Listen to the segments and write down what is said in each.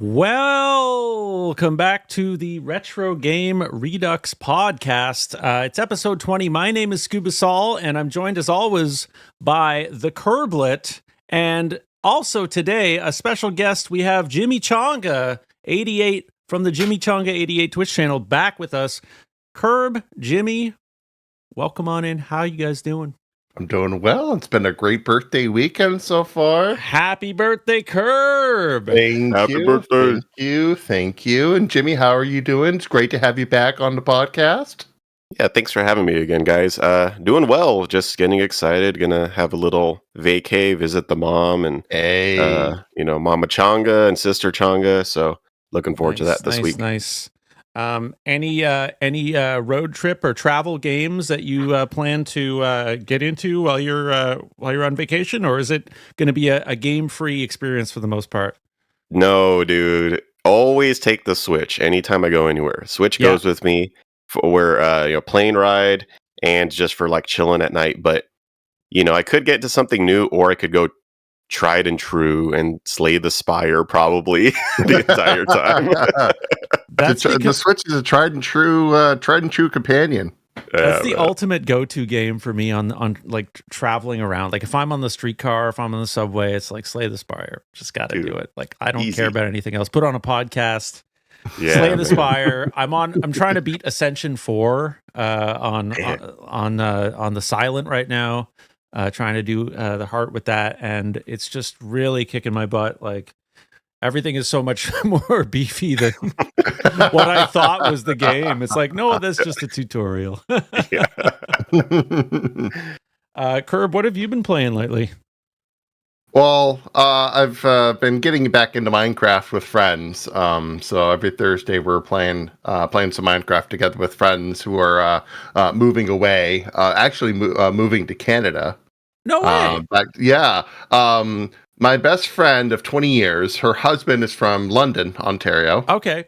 Welcome back to the Retro Game Redux podcast. It's episode 20. My name is Scuba and I'm joined as always by the Kirblet. And also today, a special guest, we have Jimmichanga88 from the Jimmichanga88 Twitch channel back with us. Kirb, Jimmy, welcome on in. How you guys doing? I'm doing well. It's been a great birthday weekend so far. Happy birthday, Kirb! Happy birthday. Thank you. And Jimmy, how are you doing? It's great to have you back on the podcast. Yeah, thanks for having me again, guys. Doing well. Just getting excited. Gonna have a little vacay, visit the mom and Mama Changa and Sister Changa. So looking forward to that this week. Nice. Any road trip or travel games that you plan to get into while you're on vacation, or is it going to be a game-free experience for the most part? No, dude. Always take the Switch anytime I go anywhere. Switch goes with me for plane ride and just for like chilling at night. But I could get to something new, or I could go tried and true and slay the spire probably the entire time. The Switch is a tried and true companion. That's the ultimate go-to game for me on like traveling around. Like if I'm on the streetcar, if I'm on the subway, it's like slay the spire. Just got to do it. Like I don't care about anything else. Put on a podcast. Slay the Spire. I'm trying to beat Ascension 4 on the Silent right now. Trying to do the heart with that, and it's just really kicking my butt. Like everything is so much more beefy than what I thought was the game. It's like, no, that's just a tutorial. Kirb, what have you been playing lately? Well, I've been getting back into Minecraft with friends. So every Thursday we're playing some Minecraft together with friends who are moving away. Moving to Canada. No way. My best friend of 20 years, her husband is from London, Ontario. Okay.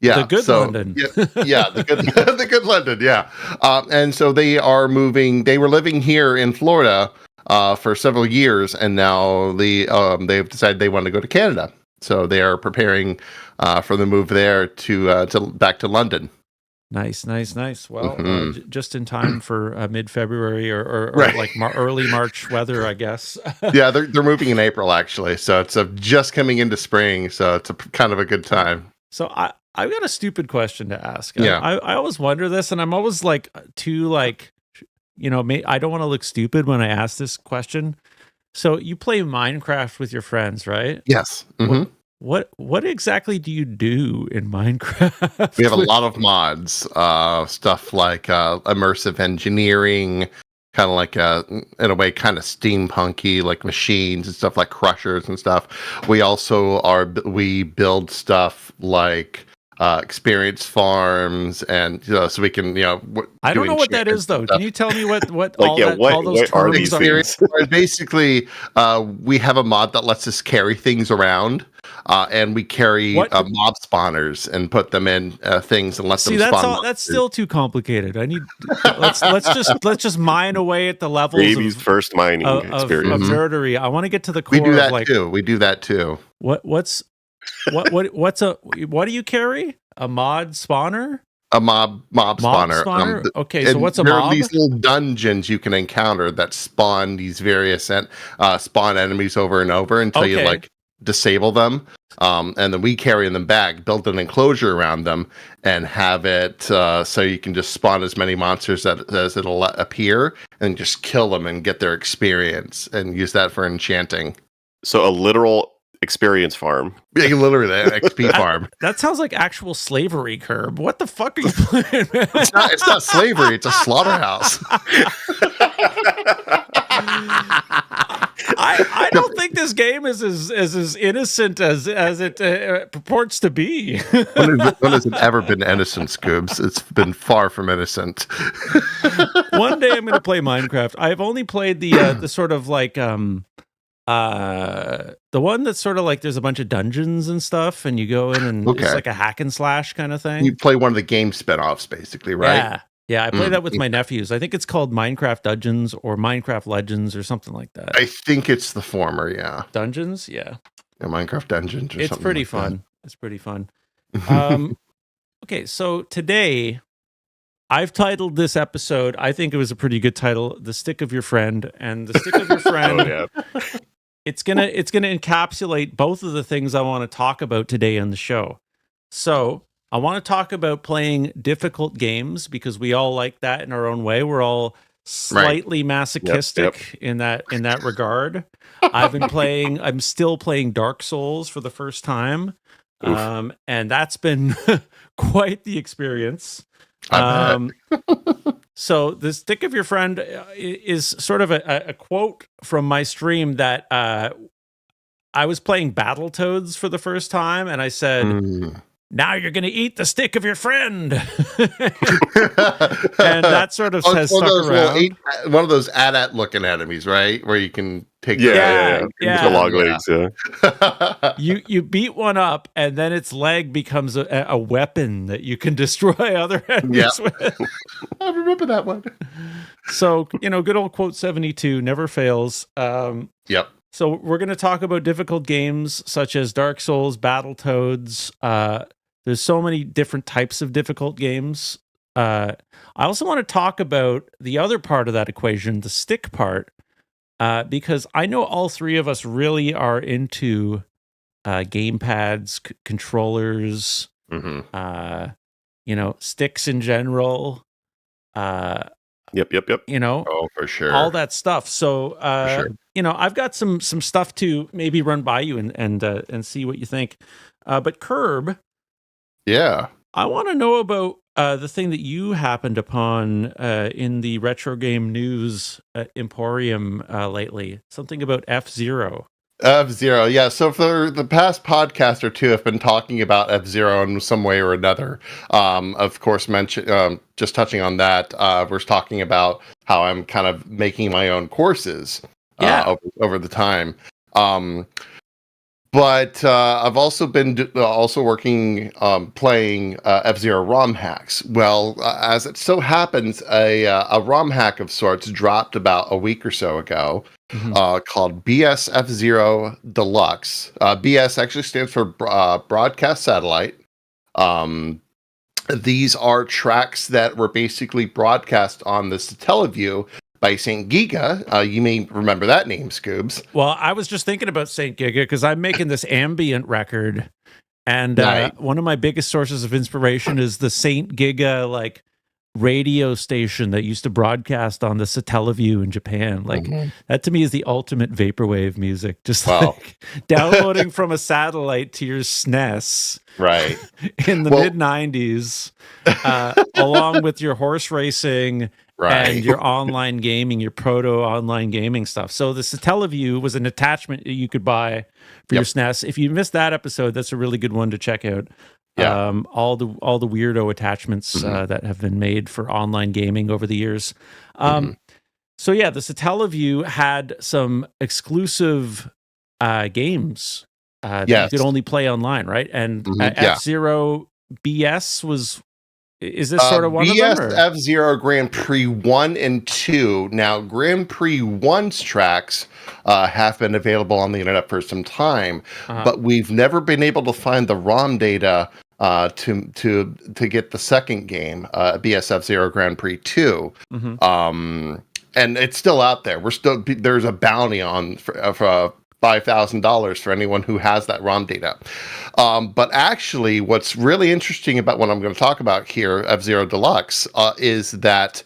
Yeah, the good London. The good London. Yeah. And so they are moving. They were living here in Florida for several years, and now they've decided they want to go to Canada. So they are preparing for the move there to back to London. Nice. Well, just in time for mid-February or right. Like early March weather, I guess. Yeah, they're moving in April actually, so it's just coming into spring, so it's kind of a good time. So I've got a stupid question to ask. Yeah, I always wonder this, and I'm always like I don't want to look stupid when I ask this question. So you play Minecraft with your friends, right? Yes. Mm-hmm. What exactly do you do in Minecraft? We have a lot of mods, stuff like immersive engineering, kind of like in a way kind of steampunky, like machines and stuff like crushers and stuff. We also we build stuff like experience farms, and so we can I don't know what that is though. Can you tell me what like, all those what are these terms things? Basically, we have a mod that lets us carry things around. And we carry mob spawners and put them in things and let them spawn. That's still too complicated. I need let's just mine away at the levels. Baby's first mining experience. Of nerdery. I want to get to the core. We do that too. What do you carry? A mod spawner? A mob spawner. Okay, so what's a there mob? Are these little dungeons you can encounter that spawn these various spawn enemies over and over until you like disable them, and then we carry them back, build an enclosure around them, and have it so you can just spawn as many monsters as it'll appear, and just kill them and get their experience, and use that for enchanting. So a literal experience farm. Yeah, literally an XP farm. That sounds like actual slavery, Kirb. What the fuck are you playing, man? It's not slavery. It's a slaughterhouse. I don't think this game is as innocent as it purports to be. When has it ever been innocent, Scoobs? It's been far from innocent. One day I'm going to play Minecraft. I've only played the sort of like the one that's sort of like there's a bunch of dungeons and stuff, and you go in and it's like a hack and slash kind of thing. You play one of the game spinoffs, basically, right? Yeah, I play that with my nephews. I think it's called Minecraft Dungeons or Minecraft Legends or something like that. I think it's the former, yeah. Dungeons, yeah. Minecraft Dungeons or something. It's pretty fun. It's pretty fun. Okay, so today I've titled this episode, I think it was a pretty good title, The Stick of Your Friend. And the Stick of Your Friend, it's gonna encapsulate both of the things I want to talk about today on the show. So I want to talk about playing difficult games because we all like that in our own way. We're all slightly masochistic in that regard. I'm still playing Dark Souls for the first time. And that's been quite the experience. So the Stick of Your Friend is sort of a quote from my stream that I was playing Battletoads for the first time, and I said, now you're going to eat the stick of your friend. And that sort of has stuck around. One of those AT-AT looking enemies, right? Where you can take the long legs. You beat one up, and then its leg becomes a weapon that you can destroy other enemies with. I remember that one. So, good old quote 72 never fails. Yep. So we're going to talk about difficult games such as Dark Souls, Battletoads. There's so many different types of difficult games. I also want to talk about the other part of that equation, the stick part, because I know all three of us really are into game pads, controllers, sticks in general. Yep. Oh, for sure. All that stuff. So, I've got some stuff to maybe run by you and see what you think. But Curb, I want to know about the thing that you happened upon in the retro game news emporium lately. Something about F-Zero. F-Zero, yeah. So for the past podcast or two, I've been talking about F-Zero in some way or another. Of course, just touching on that, we're talking about how I'm kind of making my own courses over the time. But I've also been working playing F-Zero ROM hacks. Well, as it so happens, a ROM hack of sorts dropped about a week or so ago. Called BS F-Zero Deluxe. BS actually stands for Broadcast Satellite. These are tracks that were basically broadcast on the Satellaview by St. Giga. You may remember that name, Scoobs. Well, I was just thinking about St. Giga because I'm making this ambient record. And one of my biggest sources of inspiration is the St. Giga, radio station that used to broadcast on the Satellaview in Japan. That to me is the ultimate vaporwave music. Just downloading from a satellite to your SNES in the mid-90s, along with your horse racing and your online gaming, your proto-online gaming stuff. So the Satellaview was an attachment that you could buy for your SNES. If you missed that episode, that's a really good one to check out. All the weirdo attachments that have been made for online gaming over the years. So the Satellaview had some exclusive games that you could only play online, right? And F-Zero BS is this sort of one BS of them? Or? F-Zero Grand Prix 1 and 2. Now, Grand Prix 1's tracks have been available on the internet for some time, but we've never been able to find the ROM data to get the second game, BS F-Zero Grand Prix 2. And it's still out there. There's a bounty on for $5,000 for anyone who has that ROM data. But actually, what's really interesting about what I'm going to talk about here, F-Zero Deluxe, is that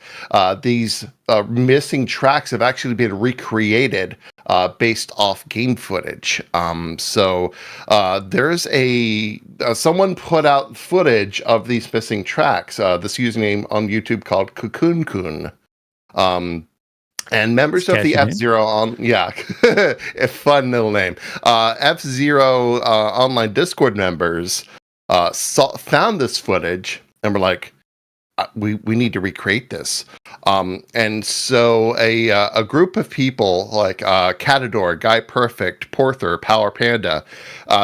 these missing tracks have actually been recreated based off game footage. So there's someone put out footage of these missing tracks. This username on YouTube called Cocoon Kun. And members of the F-Zero a fun little name. F-Zero online Discord members found this footage and were like, we need to recreate this. And so a group of people like Catador, Guy Perfect, Porther, Power Panda,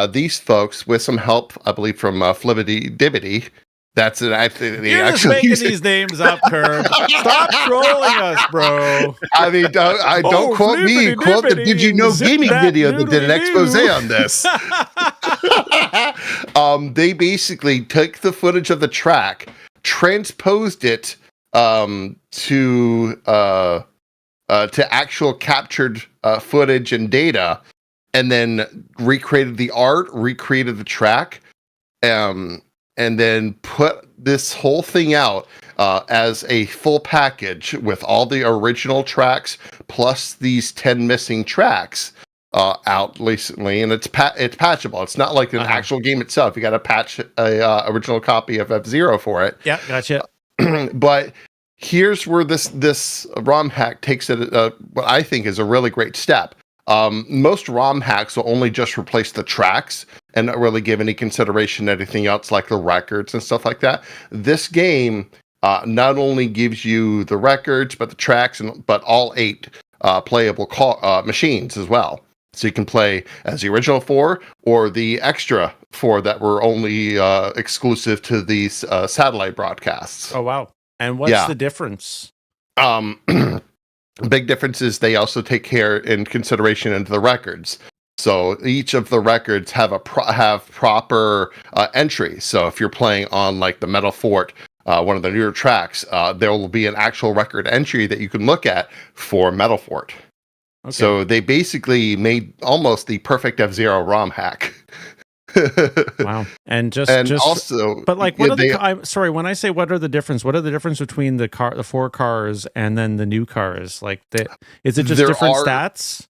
these folks with some help, I believe, from Flibbity Dibbity. That's it. You're just making these names up, Curb. Stop trolling us, bro. I mean, don't quote me. Quote the Did You Know Gaming video that did an expose on this. They basically took the footage of the track, transposed it to actual captured footage and data, and then recreated the art, recreated the track, and then put this whole thing out as a full package with all the original tracks plus these 10 missing tracks out recently, and it's patchable. It's not like an actual game itself. You got to patch a original copy of F-Zero for it. Yeah, gotcha. But here's where this ROM hack takes it. What I think is a really great step. Most ROM hacks will only just replace the tracks and not really give any consideration to anything else like the records and stuff like that. This game not only gives you the records, but the tracks, but all 8 playable machines as well. So you can play as the original 4 or the extra 4 that were only exclusive to these satellite broadcasts. Oh, wow. And what's the difference? Big difference is they also take care in consideration into the records. So each of the records have proper entry. So if you're playing on like the Metal Fort, one of the newer tracks, there will be an actual record entry that you can look at for Metal Fort. Okay. So they basically made almost the perfect F-Zero ROM hack. Wow. And also, but like, what I'm sorry, when I say what are the difference between the 4 cars and then the new cars? Like, is it just different stats?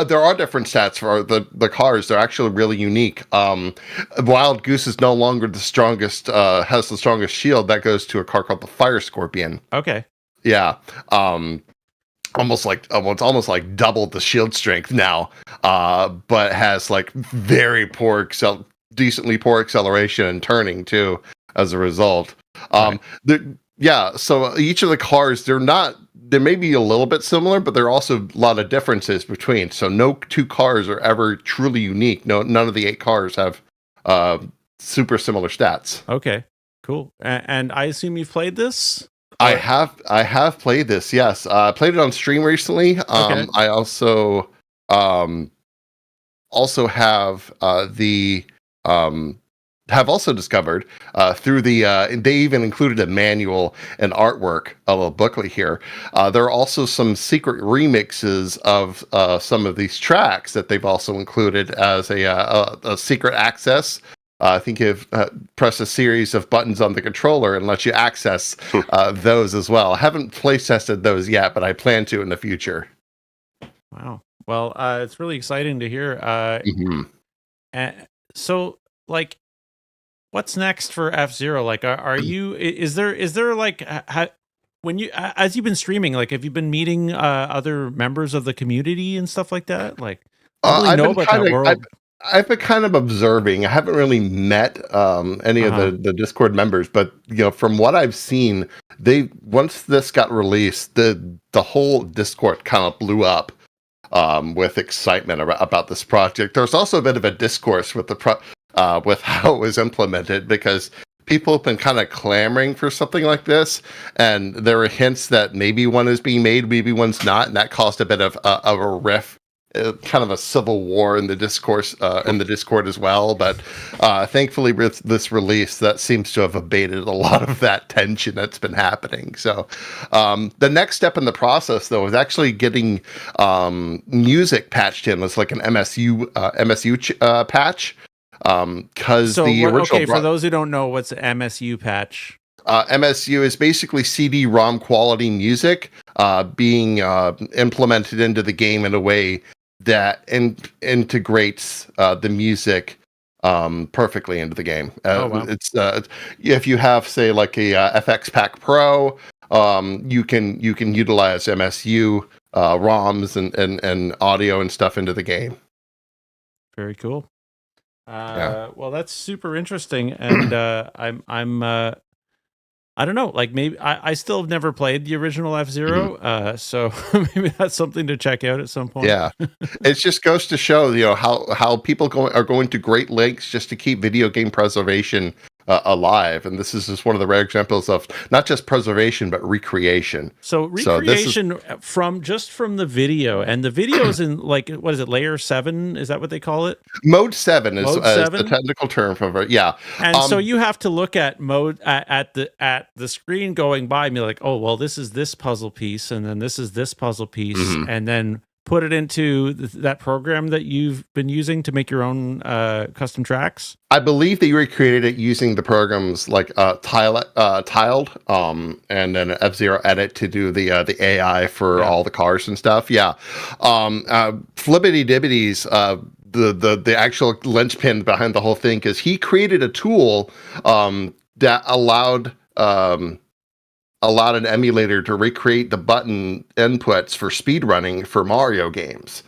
There are different stats for the cars. They're actually really unique. Wild Goose is no longer the strongest, has the strongest shield. That goes to a car called the Fire Scorpion. Okay. Yeah. Almost like doubled the shield strength now, but has like decently poor acceleration and turning too as a result. So each of the cars, they may be a little bit similar, but there are also a lot of differences between. So no 2 cars are ever truly unique. None of the 8 cars have super similar stats. Okay, cool. And I assume you've played this? I have played this. Yes, I played it on stream recently. Okay. I also have also discovered through they even included a manual and artwork, a little booklet here. There are also some secret remixes of some of these tracks that they've also included as a secret access. I think you press a series of buttons on the controller and let you access those as well. I haven't play tested those yet, but I plan to in the future. Wow. Well, it's really exciting to hear. So, like, what's next for F-Zero? Like, is there like, when you, as you've been streaming, like, have you been meeting other members of the community and stuff like that? Like, I really know about that world. I've been kind of observing. I haven't really met any of the Discord members, but from what I've seen, once this got released, the whole Discord kind of blew up with excitement about this project. There's also a bit of a discourse with with how it was implemented, because people have been kind of clamoring for something like this, and there are hints that maybe one is being made, maybe one's not, and that caused a bit of a rift. Kind of a civil war in the discourse in the Discord as well, but thankfully with this release, that seems to have abated a lot of that tension that's been happening. So the next step in the process, though, is actually getting music patched in as like an MSU patch, because the original. For those who don't know, what's an MSU patch? MSU is basically CD-ROM quality music being implemented into the game in a way that integrates the music perfectly into the game. Wow. It's if you have, say, like a FX Pack Pro, you can utilize MSU ROMs and audio and stuff into the game. Very cool. Well, that's super interesting, and I'm I don't know, like, maybe I still have never played the original F-Zero, so maybe that's something to check out at some point. Yeah, it just goes to show, how people are going to great lengths just to keep video game preservation alive. And this is just one of the rare examples of not just preservation but recreation. So recreation from the video, and the video is in like, what is it, layer 7? Is that what they call it? Mode 7 is the technical term for it. Yeah. And so you have to look at mode at the screen going by and be like, oh, well, this is this puzzle piece, and then this is this puzzle piece, and then put it into that program that you've been using to make your own custom tracks? I believe they recreated it using the programs like Tiled, and then F-Zero Edit to do the AI for all the cars and stuff. Yeah. Flippity Dibbity's the actual linchpin behind the whole thing, because he created a tool that allowed an emulator to recreate the button inputs for speedrunning for Mario games.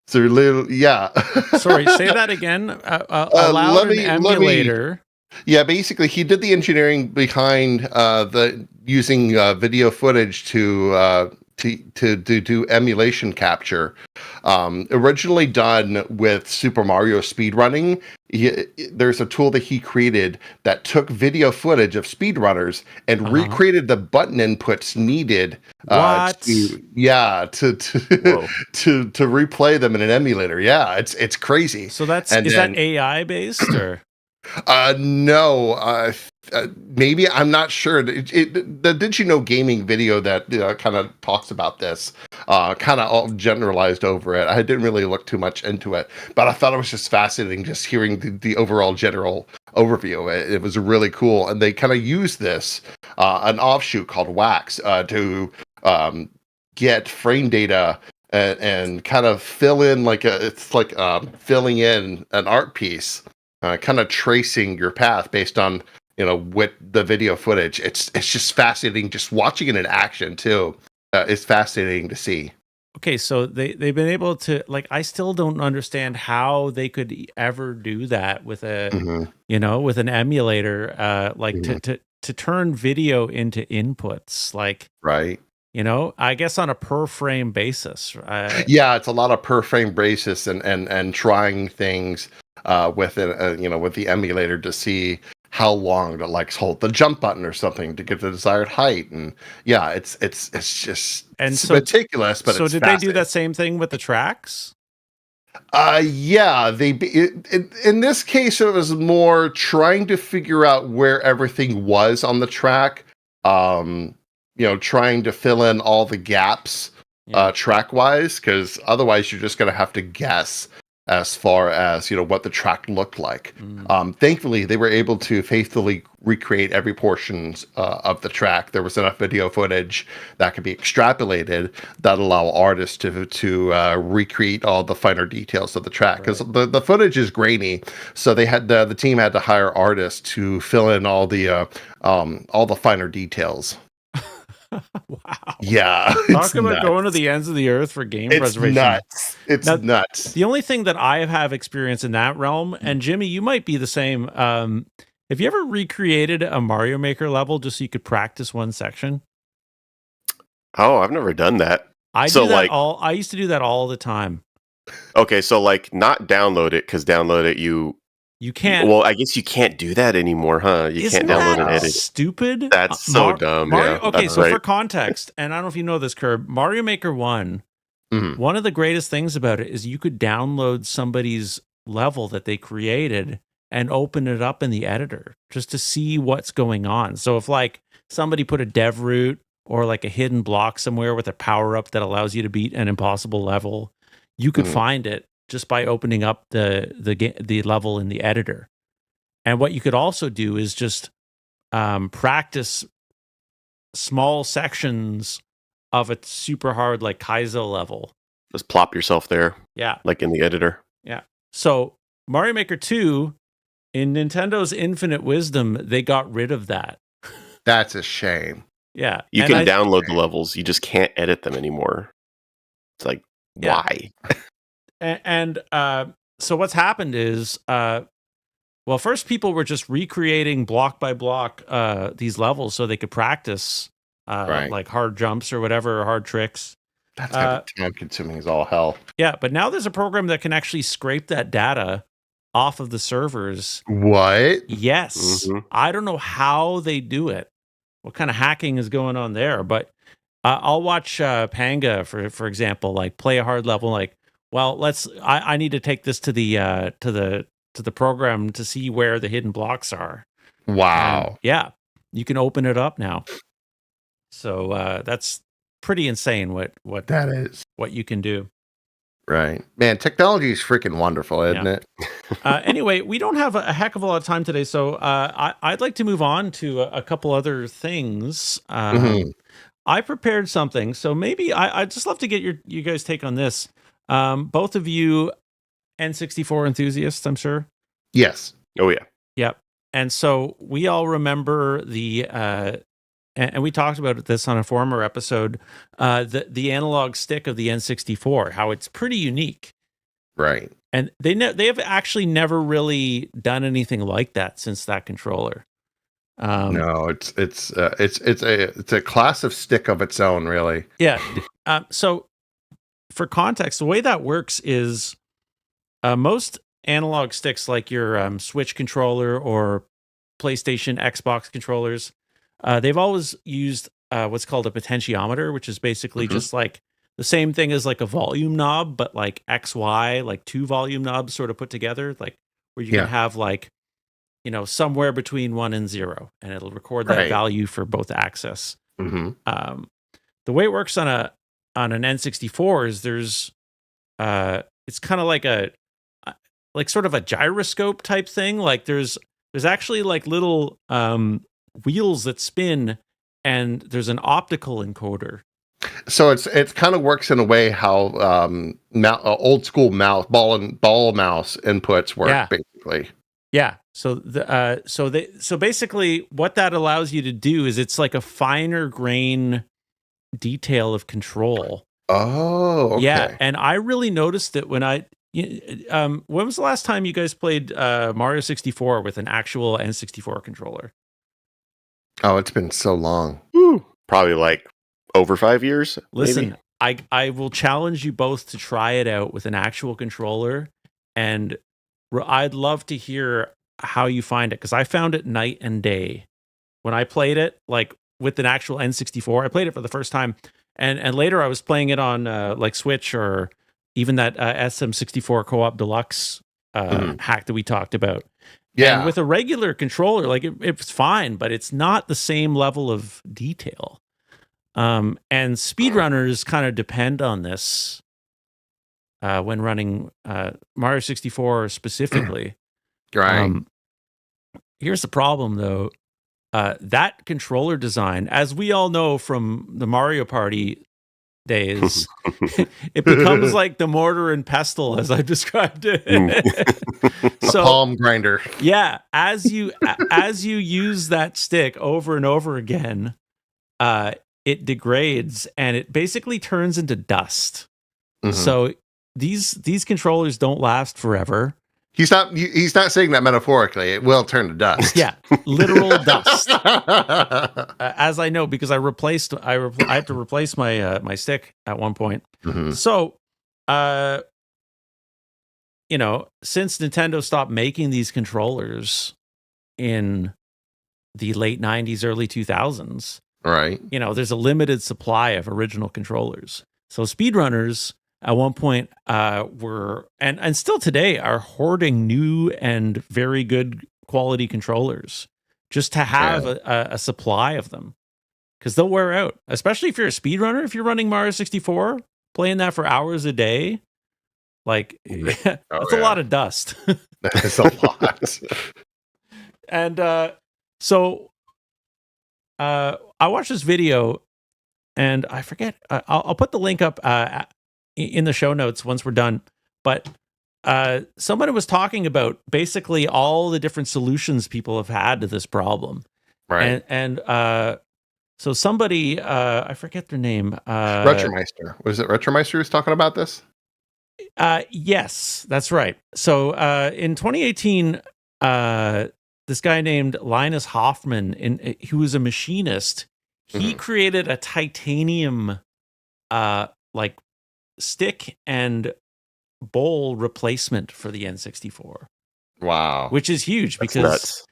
So literally, yeah. Sorry, say that again. Allowed an emulator. Yeah, basically, he did the engineering behind the using video footage to do emulation capture. Originally done with Super Mario speedrunning, there's a tool that he created that took video footage of speedrunners and recreated the button inputs needed to replay them in an emulator. Yeah, it's crazy. So is that AI based or? No. Maybe, I'm not sure. The Did You Know Gaming video that kind of talks about this, kind of all generalized over it. I didn't really look too much into it, but I thought it was just fascinating just hearing the overall general overview. It was really cool, and they kind of used this, an offshoot called Wax, to get frame data and kind of fill in filling in an art piece, kind of tracing your path based on with the video footage. It's just fascinating just watching it in action too. It's fascinating to see. Okay, so they've been able to, like, I still don't understand how they could ever do that with with an emulator, to turn video into inputs, like, right. I guess on a per frame basis. Yeah, it's a lot of per frame basis and trying things with the emulator to see how long to hold the jump button or something to get the desired height. And yeah, it's just meticulous. But so did they do that same thing with the tracks? Yeah, in this case it was more trying to figure out where everything was on the track. Trying to fill in all the gaps track wise, because otherwise you're just going to have to guess as far as what the track looked like. Thankfully, they were able to faithfully recreate every portion of the track. There was enough video footage that could be extrapolated that allow artists to recreate all the finer details of the track, because the footage is grainy. So they had the team had to hire artists to fill in all the finer details. Wow. Yeah. Talk about going to the ends of the earth for game preservation. It's nuts. The only thing that I have experience in that realm, and Jimmy, you might be the same. Have you ever recreated a Mario Maker level just so you could practice one section? Oh, I've never done that. I used to do that all the time. Okay, so not download it, because download it you can't. Well, I guess you can't do that anymore, huh? You can't download and edit. Stupid. That's so dumb. Okay, so for context, and I don't know if you know this, Curb, Mario Maker 1, one of the greatest things about it is you could download somebody's level that they created and open it up in the editor just to see what's going on. So if somebody put a dev root or a hidden block somewhere with a power up that allows you to beat an impossible level, you could find it just by opening up the level in the editor. And what you could also do is just practice small sections of a super hard Kaizo level. Just plop yourself there. Yeah. In the editor. Yeah. So Mario Maker 2, in Nintendo's infinite wisdom, they got rid of that. That's a shame. Yeah. You can download the levels. You just can't edit them anymore. It's why? And so what's happened is, first people were just recreating block by block these levels so they could practice hard jumps or whatever, or hard tricks. That's kind of time consuming as all hell. Yeah, but now there's a program that can actually scrape that data off of the servers. What? Yes. Mm-hmm. I don't know how they do it. What kind of hacking is going on there? But I'll watch Panga, for example, like play a hard level. Like, well, I need to take this to the program to see where the hidden blocks are. Wow. And yeah, you can open it up now. So that's pretty insane. What that is? What you can do. Right, man. Technology is freaking wonderful, isn't it? Anyway, we don't have a heck of a lot of time today, so I'd like to move on to a couple other things. I prepared something, so maybe I'd just love to get you guys' take on this. Both of you N64 enthusiasts, I'm sure. Yes. Oh yeah. Yep. And so we all remember and we talked about this on a former episode, the analog stick of the N64, how it's pretty unique. Right. And they have actually never really done anything like that since that controller. No, it's a class of stick of its own, really. Yeah. So for context, the way that works is most analog sticks, like your Switch controller or PlayStation, Xbox controllers, they've always used what's called a potentiometer, which is basically just like the same thing as like a volume knob, but like XY, like two volume knobs sort of put together, like where you can have like, somewhere between 1 and 0, and it'll record that value for both access. The way it works on an N64 is there's it's kind of like sort of a gyroscope type thing. Like there's actually like little wheels that spin, and there's an optical encoder. So it kind of works in a way how old school ball mouse inputs work, basically. Yeah. So so basically what that allows you to do is it's like a finer grain detail of control. Oh, okay. Yeah, and I really noticed it when when was the last time you guys played Mario 64 with an actual N64 controller? Oh, it's been so long. Woo. Probably like over 5 years. Listen, maybe. I will challenge you both to try it out with an actual controller, and I'd love to hear how you find it, because I found it night and day when I played it, like with an actual N64. I played it for the first time, and later I was playing it on like Switch or even that SM64 Co-op Deluxe hack that we talked about. Yeah, and with a regular controller, like it's fine, but it's not the same level of detail. And speedrunners kind of depend on this when running Mario 64 specifically. Right. Here's the problem, though. That controller design, as we all know from the Mario Party days, it becomes like the mortar and pestle, as I've described it. So, a palm grinder. Yeah, as you use that stick over and over again, it degrades and it basically turns into dust. So these controllers don't last forever. He's not saying that metaphorically. It will turn to dust. Yeah, literal dust. As I know, because I had to replace my my stick at one point. So, since Nintendo stopped making these controllers in the late 90s, early 2000s, right? There's a limited supply of original controllers. So speedrunners at one point were, and still today, are hoarding new and very good quality controllers just to have a supply of them, because they'll wear out, especially if you're a speedrunner. If you're running Mario 64, playing that for hours a day, like that's a lot of dust. That is a lot. And so I watched this video, and I forget, I'll put the link up in the show notes once we're done, but someone was talking about basically all the different solutions people have had to this problem. Right. And so somebody, I forget their name. Retromeister. Was it Retromeister who was talking about this? Yes, that's right. So in 2018, this guy named Linus Hoffman, who was a machinist, he created a titanium like stick and bowl replacement for the N64. Wow. Which is huge because,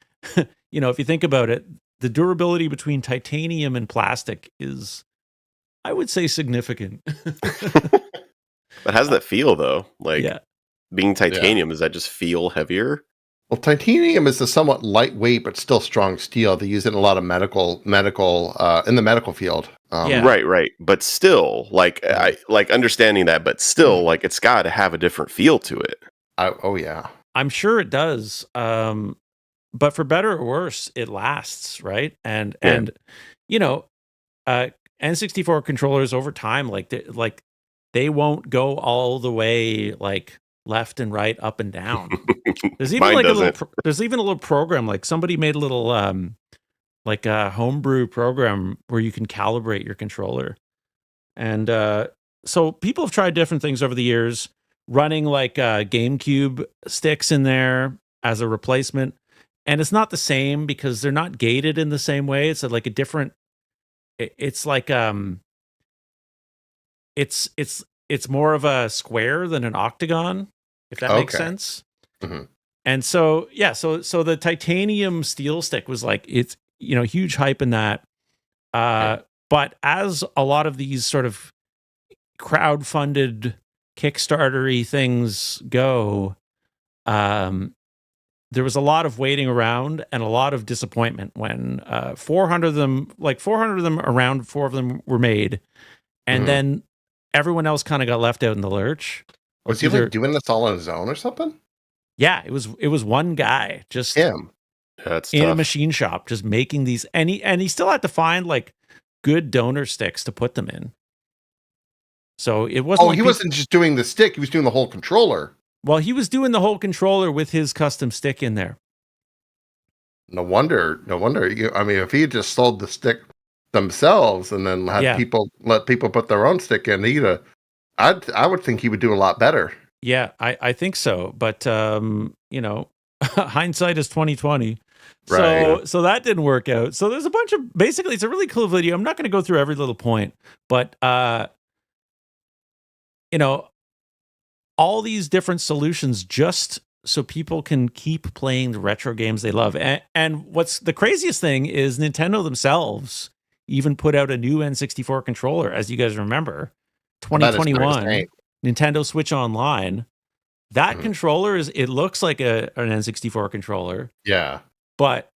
you know, if you think about it, the durability between titanium and plastic is, I would say, significant. But how does that feel, though? Like, being titanium, does that just feel heavier? Well, titanium is a somewhat lightweight but still strong steel. They use it in a lot of medical in the medical field. Right. But still, like, I like understanding that, but still, like, it's got to have a different feel to it. Oh yeah, I'm sure it does. But for better or worse, it lasts, right? And you know, N64 controllers over time, they won't go all the way like left and right, up and down. There's even there's even a little program, like somebody made a little like a homebrew program where you can calibrate your controller. And so people have tried different things over the years, running like GameCube sticks in there as a replacement. And it's not the same because they're not gated in the same way. It's like a different. It's like it's more of a square than an octagon, if that makes sense. Mm-hmm. And so so the titanium steel stick was like, it's, you know, huge hype in that. But as a lot of these sort of crowd-funded Kickstarter-y things go, there was a lot of waiting around and a lot of disappointment when 400 of them around 4 of them were made. And then everyone else kind of got left out in the lurch. Was he like doing this all on his own or something? Yeah, it was one guy, just him. That's in tough. a machine shop, just making these, and he still had to find like good donor sticks to put them in. So it wasn't. Oh, he wasn't just doing the stick; he was doing the whole controller. Well, he was doing the whole controller with his custom stick in there. No wonder. I mean, if he had just sold the stick themselves and then let people put their own stick in, I would think he would do a lot better. Yeah, I think so. But you know, hindsight is 2020. Right. So that didn't work out. So there's a bunch of, basically it's a really cool video. I'm not going to go through every little point, but you know, all these different solutions just so people can keep playing the retro games they love. And what's the craziest thing is Nintendo themselves even put out a new N64 controller, as you guys remember, 2021, Nintendo Switch Online. That controller it looks like an N64 controller. Yeah. But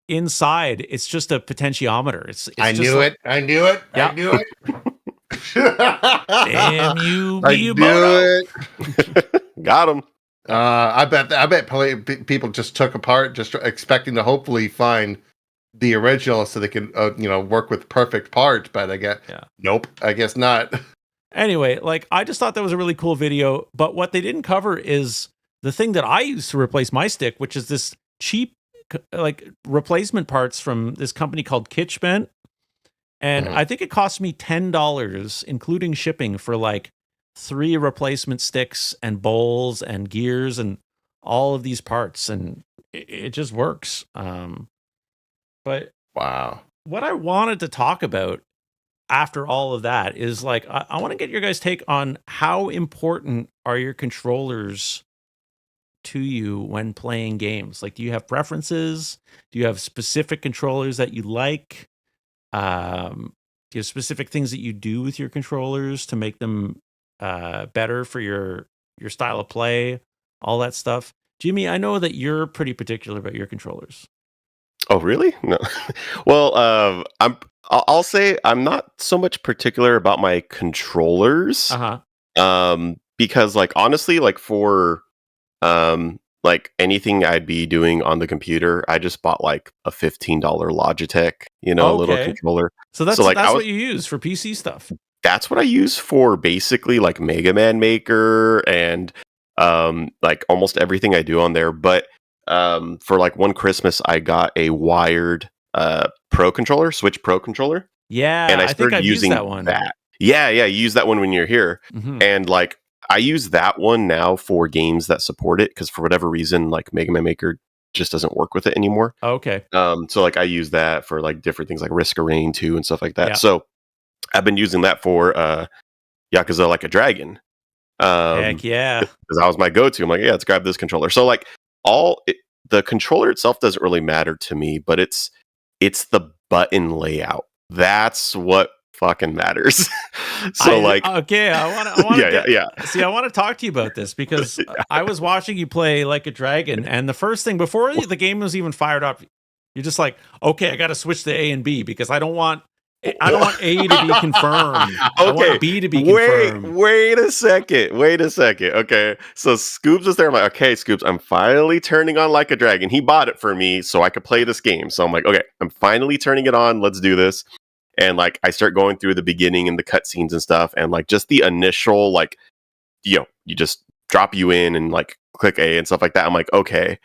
inside, it's just a potentiometer. I knew it. Damn you, I knew it. Got him. I bet people just took apart, just expecting to hopefully find the original so they can, work with perfect parts. But nope, I guess not. Anyway, like, I just thought that was a really cool video. But what they didn't cover is the thing that I use to replace my stick, which is this cheap, like, replacement parts from this company called Kitschbent. And I think it cost me $10, including shipping, for like 3 replacement sticks and bowls and gears and all of these parts. And it just works. But wow, what I wanted to talk about after all of that is, like, I want to get your guys' take on how important are your controllers to you when playing games. Like, do you have preferences? Do you have specific controllers that you like? Do you have specific things that you do with your controllers to make them better for your style of play? All that stuff. Jimmy, I know that you're pretty particular about your controllers. Oh, really? No. Well, I'll say I'm not so much particular about my controllers. Because, like, honestly, like, for like anything I'd be doing on the computer, I just bought like a $15 Logitech, little controller. So that's what you use for PC stuff. That's what I use for basically like Mega Man Maker and like almost everything I do on there. But for like one Christmas, I got a wired Pro controller, Switch Pro controller. Yeah, and I started using that one. Yeah, you use that one when you're here, and like I use that one now for games that support it because for whatever reason, like Mega Man Maker just doesn't work with it anymore. Okay. So like I use that for like different things like Risk of Rain 2 and stuff like that. Yeah. So I've been using that for Yakuza Like a Dragon. Heck yeah. Because that was my go-to. I'm like, yeah, let's grab this controller. So like the controller itself doesn't really matter to me, but it's the button layout. That's what fucking matters. So I want to talk to you about this because I was watching you play Like a Dragon, and the first thing before the game was even fired up, you're just like, okay, I got to switch to A and B because I don't want A to be confirmed. I want B to be confirmed. Wait a second. Okay, so Scoobs was there. I'm like, okay, Scoobs, I'm finally turning on Like a Dragon. He bought it for me so I could play this game. So I'm like, okay, I'm finally turning it on. Let's do this. And like, I start going through the beginning and the cutscenes and stuff, and like just the initial, like, you just drop you in and like click A and stuff like that. I'm like, okay.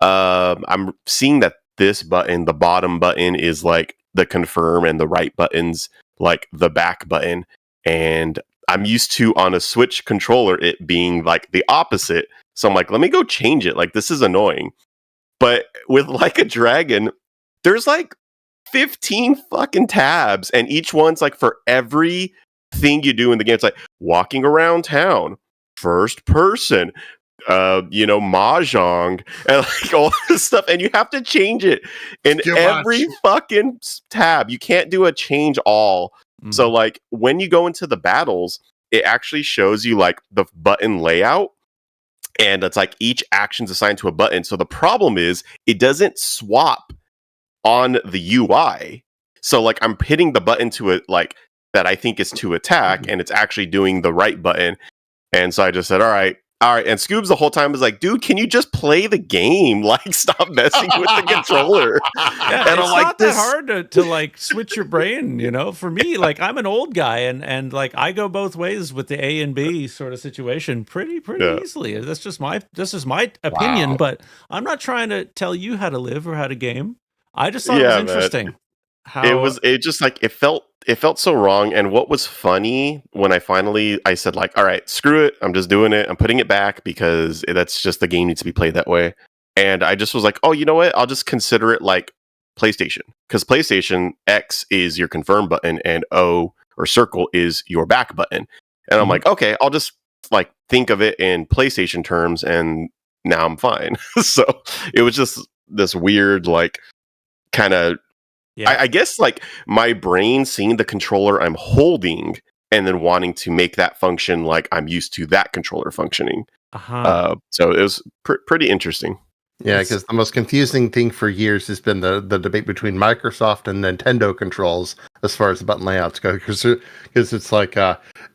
I'm seeing that this button, the bottom button, is like the confirm, and the right button's like the back button. And I'm used to on a Switch controller it being like the opposite. So I'm like, let me go change it. Like, this is annoying. But with Like a Dragon, there's like 15 fucking tabs, and each one's like for every thing you do in the game. It's like walking around town, first person, mahjong, and like all this stuff, and you have to change it in every fucking tab. You can't do a change all. So like when you go into the battles, it actually shows you like the button layout, and it's like each action's assigned to a button. So the problem is it doesn't swap on the UI. So like I'm hitting the button to it like that I think is to attack, and it's actually doing the right button. And so I just said, all right. And Scoobs the whole time was like, dude, can you just play the game? Like, stop messing with the controller. Yeah, and it's not that hard to like switch your brain, For me, like, I'm an old guy, and like I go both ways with the A and B sort of situation pretty easily. This is my opinion, but I'm not trying to tell you how to live or how to game. I just thought it was interesting. It felt so wrong. And what was funny when I said like, all right, screw it, I'm just doing it, I'm putting it back because that's just the game needs to be played that way. And I just was like, oh, you know what, I'll just consider it like PlayStation, because PlayStation X is your confirm button and O or circle is your back button. And I'm like, okay, I'll just like think of it in PlayStation terms, and now I'm fine. So it was just this weird like kind of, I guess like my brain seeing the controller I'm holding and then wanting to make that function like I'm used to that controller functioning. So it was pretty interesting. Yeah, because the most confusing thing for years has been the debate between Microsoft and Nintendo controls as far as the button layouts go. Because it's like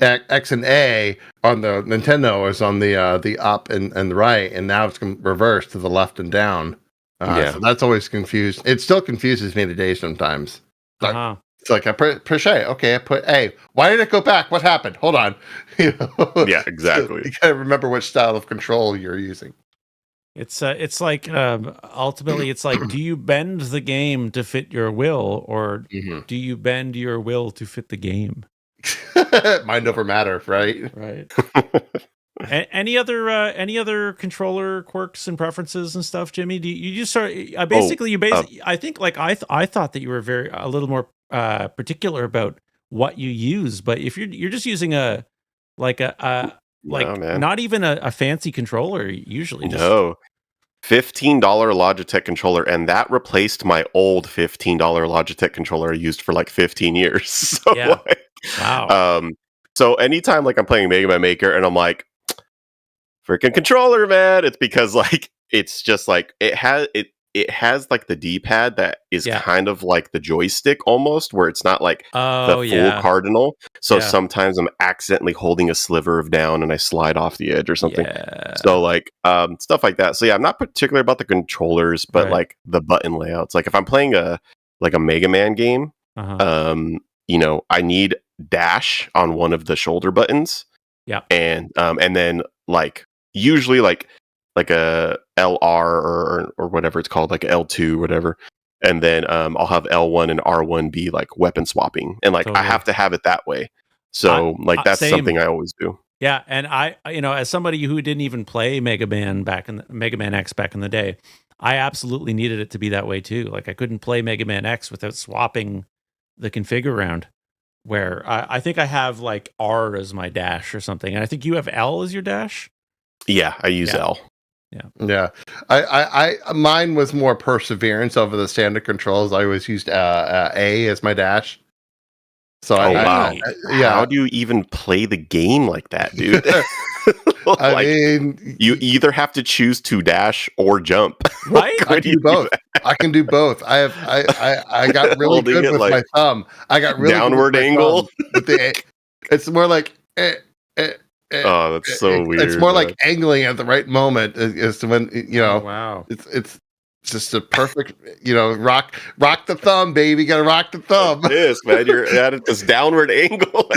X and A on the Nintendo is on the up and the right, and now it's reversed to the left and down. So that's always confused. It still confuses me today sometimes. It's like I push A. Okay, I put A. Why did it go back? What happened? Hold on. Yeah, exactly. So you gotta remember which style of control you're using. It's like ultimately it's like, do you bend the game to fit your will, or do you bend your will to fit the game? Mind over matter, right? Right. Any other controller quirks and preferences and stuff, Jimmy? Do you just start? I think like I thought that you were a little more particular about what you use, but if you're just using not even a fancy controller usually. No, $15 Logitech controller, and that replaced my old $15 Logitech controller I used for like 15 years. So wow. So anytime like I'm playing Mega Man Maker and I'm like, freaking controller, man, it's because like it's just like it has like the D-pad that is kind of like the joystick almost, where it's not like the full cardinal. So sometimes I'm accidentally holding a sliver of down and I slide off the edge or something. So like stuff like that. So yeah, I'm not particular about the controllers, but like the button layouts. Like if I'm playing a Mega Man game, I need dash on one of the shoulder buttons. Yeah. And then like usually like a LR or whatever it's called, like a L2 whatever, and then I'll have L1 and R1 be like weapon swapping, and like totally. I have to have it that way. So that's something I always do. Yeah, and I as somebody who didn't even play Mega Man X back in the day, I absolutely needed it to be that way too. Like I couldn't play Mega Man X without swapping the config around, where I think I have like R as my dash or something, and I think you have L as your dash. Yeah, I use L. Yeah. I mine was more perseverance over the standard controls. I always used A as my dash. So wow. How do you even play the game like that, dude? I mean, you either have to choose to dash or jump, right? I can do both. I can do both. I got really good with my thumb. I got really downward good with angle. With the it's more like oh, that's so weird. It's more like angling at the right moment as to when wow. It's just a perfect, rock the thumb, baby. You gotta rock the thumb. It is, man. You're at this downward angle.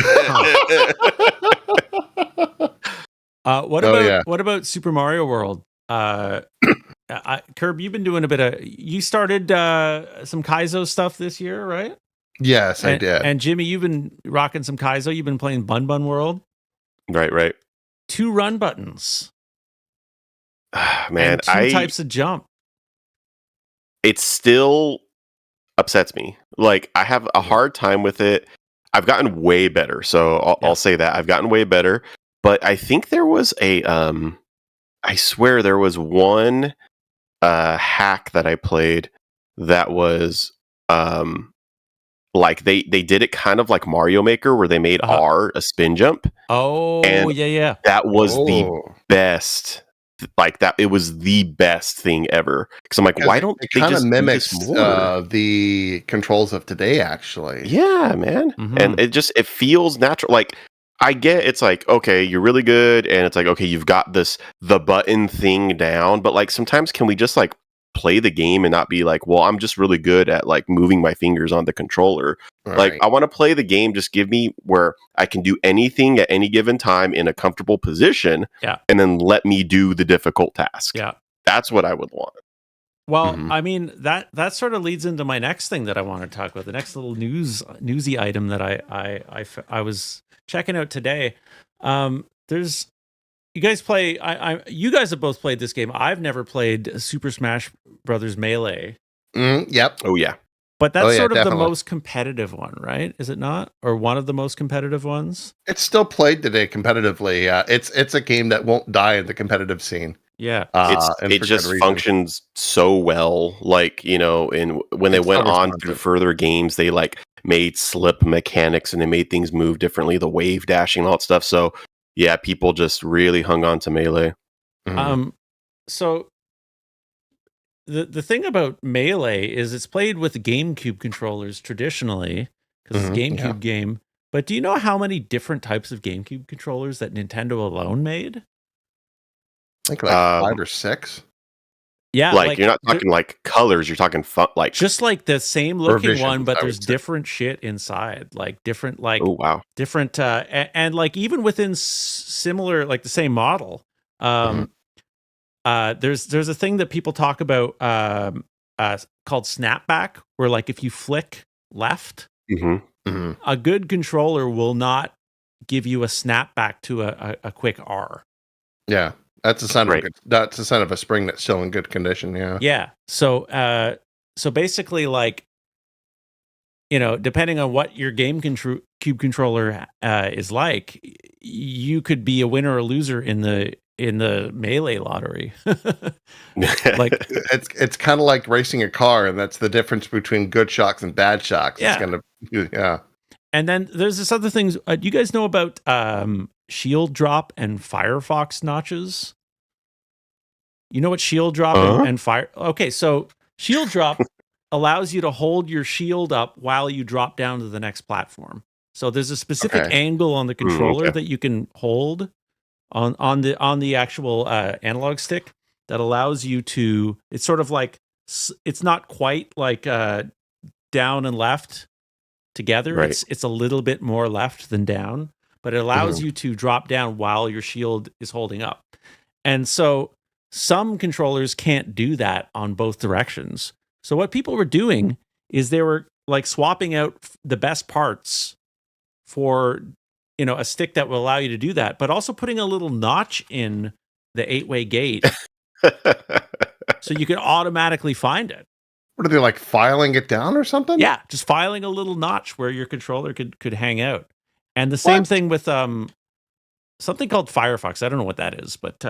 What about Super Mario World? Kirb, you've been doing a bit of. You started some Kaizo stuff this year, right? Yes, I did. And Jimmy, you've been rocking some Kaizo. You've been playing Bun Bun World. Right. 2 run buttons. Man, and 2 types of jump. It still upsets me. Like, I have a hard time with it. I've gotten way better, so I'll say that I've gotten way better. But I think there was I swear there was one hack that I played that was like they did it kind of like Mario Maker, where they made R a spin jump. Oh, and yeah. That was the best. Like that, it was the best thing ever. Because I'm like, why don't it kind of mimics the controls of today? Actually, yeah, man, and it feels natural. Like I get it's like, okay, you're really good, and it's like, okay, you've got the button thing down, but like sometimes can we just like play the game and not be like, well, I'm just really good at like moving my fingers on the controller. Right. Like I want to play the game, just give me where I can do anything at any given time in a comfortable position, and then let me do the difficult task. Yeah. That's what I would want. Well, I mean, that sort of leads into my next thing that I want to talk about, the next little newsy item that I was checking out today. You guys play. You guys have both played this game. I've never played Super Smash Brothers Melee. Yep. Oh yeah. But that's sort of definitely the most competitive one, right? Is it not, or one of the most competitive ones? It's still played today competitively. It's a game that won't die in the competitive scene. Yeah, it just functions so well. Like when they went on through further games, they like made slip mechanics and they made things move differently. The wave dashing, all that stuff. So. Yeah, people just really hung on to Melee. So the thing about Melee is it's played with GameCube controllers traditionally, because it's a GameCube game. But do you know how many different types of GameCube controllers that Nintendo alone made? I think like 5 or 6. Yeah, like you're not talking like colors, you're talking like just like the same looking one, but there's different shit inside, like different, like different, and like even within similar, like the same model. There's a thing that people talk about called snapback, where like if you flick left, a good controller will not give you a snapback to a quick R. Yeah. That's a sign of a spring that's still in good condition. Yeah. Yeah. So basically, like, depending on what your cube controller is like, you could be a winner or loser in the Melee lottery. Like it's kind of like racing a car, and that's the difference between good shocks and bad shocks. Yeah. It's gonna, And then there's this other things. Do you guys know about shield drop and Firefox notches? You know what shield drop and fire? Okay, so shield drop allows you to hold your shield up while you drop down to the next platform. So there's a specific angle on the controller that you can hold on the actual analog stick that allows you to. It's sort of like, it's not quite like down and left together. Right. It's a little bit more left than down, but it allows you to drop down while your shield is holding up. And so some controllers can't do that on both directions. So what people were doing is they were like swapping out the best parts for, a stick that will allow you to do that, but also putting a little notch in the 8-way gate so you can automatically find it. What are they, like filing it down or something? Yeah, just filing a little notch where your controller could hang out. And the same thing with something called Firefox. I don't know what that is, but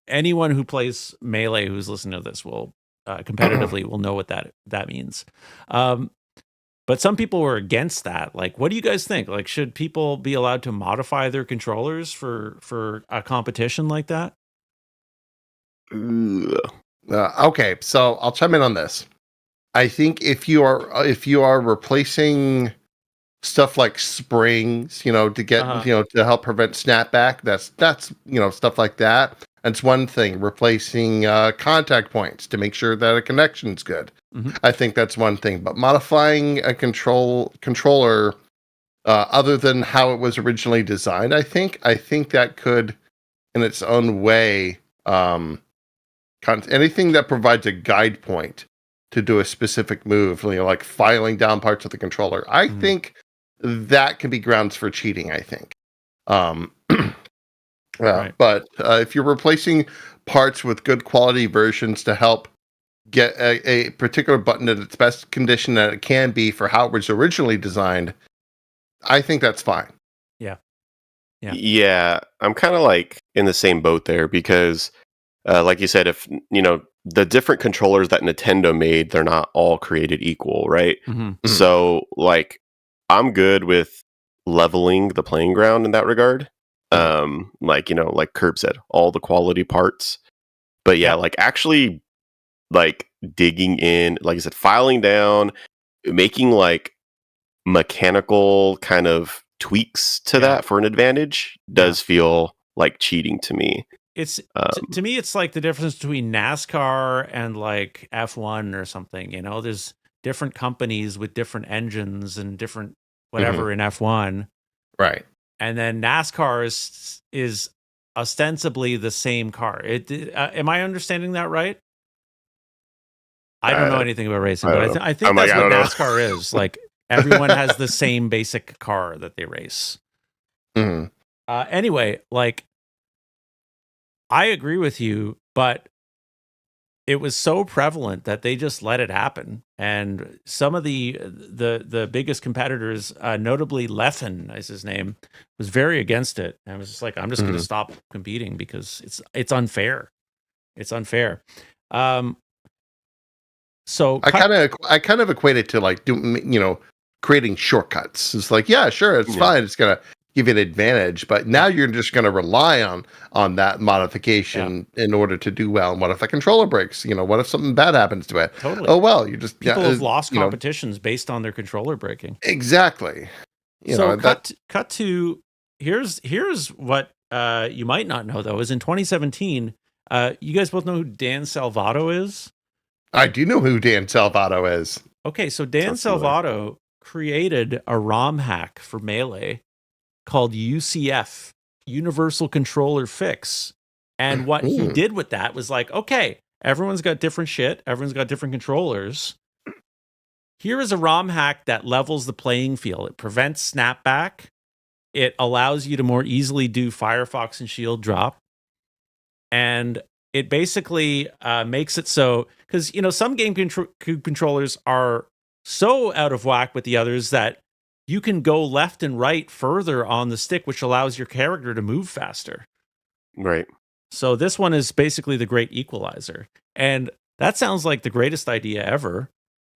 anyone who plays Melee who's listening to this will competitively will know what that means. But some people were against that. Like, what do you guys think? Like, should people be allowed to modify their controllers for a competition like that? Okay, so I'll chime in on this. I think if you are replacing stuff like springs, to get to help prevent snapback, that's stuff like that. That's one thing. Replacing contact points to make sure that a connection's good. Mm-hmm. I think that's one thing. But modifying a controller other than how it was originally designed, I think that could, in its own way, anything that provides a guide point to do a specific move, like filing down parts of the controller, I think that can be grounds for cheating, I think. Right. But if you're replacing parts with good quality versions to help get a particular button in its best condition that it can be for how it was originally designed, I think that's fine. Yeah, I'm kind of like in the same boat there because, like you said, if the different controllers that Nintendo made, they're not all created equal, right? Mm-hmm. So, like, I'm good with leveling the playing ground in that regard. Like Curb said, all the quality parts. But yeah, like actually like digging in, like I said, filing down, making like mechanical kind of tweaks to that for an advantage does feel like cheating to me. It's to me, it's like the difference between NASCAR and like F1 or something. There's different companies with different engines and different whatever in F1, right? And then NASCAR is ostensibly the same car. Am I understanding that right? I don't know anything about racing, but I think that's what NASCAR is. Like everyone has the same basic car that they race. Mm-hmm. Anyway, like I agree with you, but it was so prevalent that they just let it happen. And some of the biggest competitors, notably Leffen is his name, was very against it. And I was just like, I'm just going to stop competing because it's unfair. It's unfair. So I kind of equate it to like creating shortcuts. It's like, yeah, sure, it's fine. It's gonna give you an advantage, but now you're just going to rely on that modification in order to do well. And what if the controller breaks? What if something bad happens to it? Totally. Oh well, you just people have lost competitions based on their controller breaking. Exactly. Cut to here's what you might not know though is in 2017. You guys both know who Dan Salvato is? I do know who Dan Salvato is. Okay, so Dan Salvato created a ROM hack for Melee called UCF, Universal Controller Fix. And what he did with that was like, okay, everyone's got different shit. Everyone's got different controllers. Here is a ROM hack that levels the playing field. It prevents snapback. It allows you to more easily do Firefox and shield drop. And it basically makes it so, because, some game controllers are so out of whack with the others that you can go left and right further on the stick, which allows your character to move faster. Right. So this one is basically the great equalizer. And that sounds like the greatest idea ever.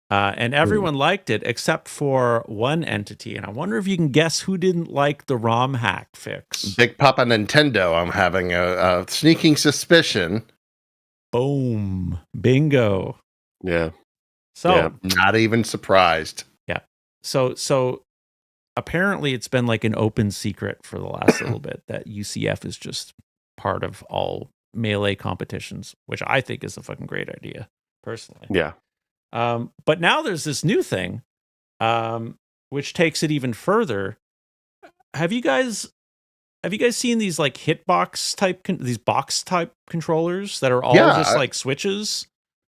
And everyone liked it except for one entity. And I wonder if you can guess who didn't like the ROM hack fix. Big Papa Nintendo. I'm having a sneaking suspicion. Boom. Bingo. Yeah. So not even surprised. Yeah. So apparently it's been like an open secret for the last little bit that UCF is just part of all Melee competitions, which I think is a fucking great idea, personally. Yeah. But now there's this new thing, which takes it even further. Have you guys seen these like Hitbox type, these box type controllers that are all just like switches?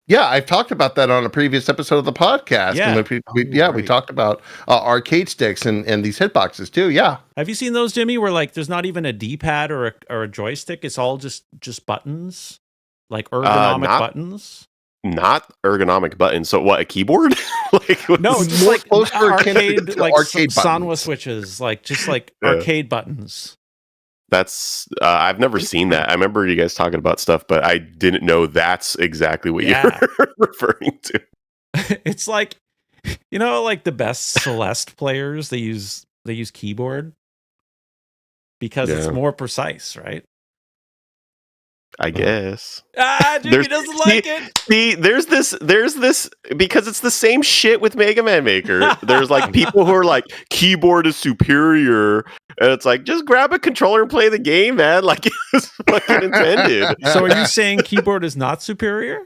Yeah, I've talked about that on a previous episode of the podcast. Yeah, we talked about arcade sticks and these hitboxes too. Yeah, have you seen those, Jimmy? Where like there's not even a D-pad or a joystick; it's all just buttons, like ergonomic buttons. Not ergonomic buttons. So what? A keyboard? No, it's just like arcade, like arcade Sanwa switches, like just like arcade buttons. That's I've never seen that. I remember you guys talking about stuff, but I didn't know that's exactly what you're referring to. It's like, like the best Celeste players, they use keyboard because it's more precise, right? I guess. Jimmy doesn't like it. See, there's this because it's the same shit with Mega Man Maker. There's like people who are like keyboard is superior, and it's like just grab a controller and play the game, man. Like it's fucking intended. So are you saying keyboard is not superior?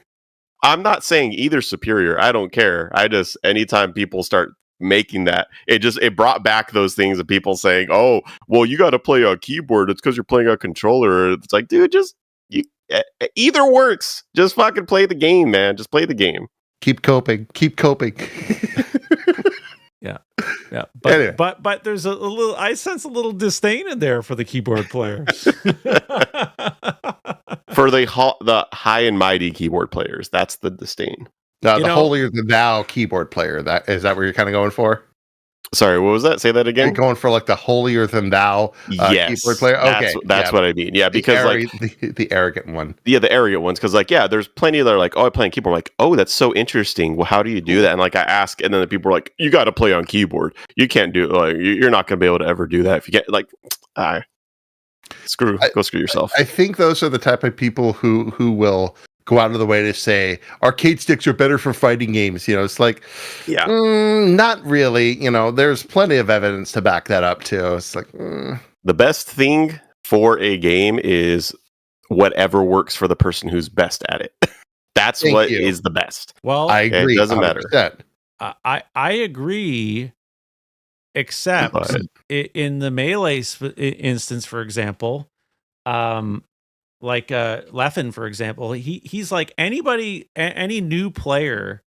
I'm not saying either superior. I don't care. I just anytime people start making that, it brought back those things of people saying, "Oh, well, you got to play on keyboard. It's because you're playing on a controller." It's like, dude, either works. Just fucking play the game, man. Just play the game. Keep coping. Yeah. But anyway. but there's a little. I sense a little disdain in there for the keyboard players. For the high and mighty keyboard players, that's the disdain. The holier than thou keyboard player. Is that what you're kind of going for? Sorry, what was that? Say that again. You're going for like the holier than thou keyboard player. Okay, that's what I mean. Yeah, because the arrogant one. Yeah, the arrogant ones. Because there's plenty that are like, oh, I play on keyboard. I'm like, oh, that's so interesting. Well, how do you do that? And like I ask, and then the people are like, you got to play on keyboard. You can't do like you're not going to be able to ever do that if you get like, go screw yourself. I think those are the type of people who will go out of the way to say arcade sticks are better for fighting games. It's like, not really. There's plenty of evidence to back that up too. It's like the best thing for a game is whatever works for the person who's best at it. That's what is the best. Well, I agree. It doesn't 100%. Matter. I agree, except in the Melee instance, for example, like Leffen, for example, he's like any new player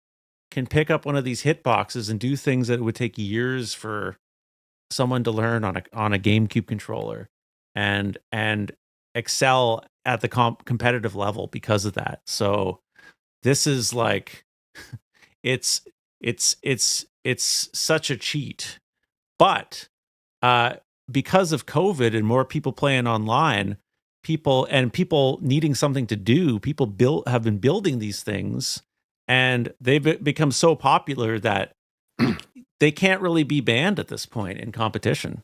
can pick up one of these hitboxes and do things that would take years for someone to learn on a GameCube controller, and excel at the competitive level because of that. So this is like it's such a cheat, but because of COVID and more people playing online, people needing something to do, people have been building these things, and they've become so popular that they can't really be banned at this point in competition.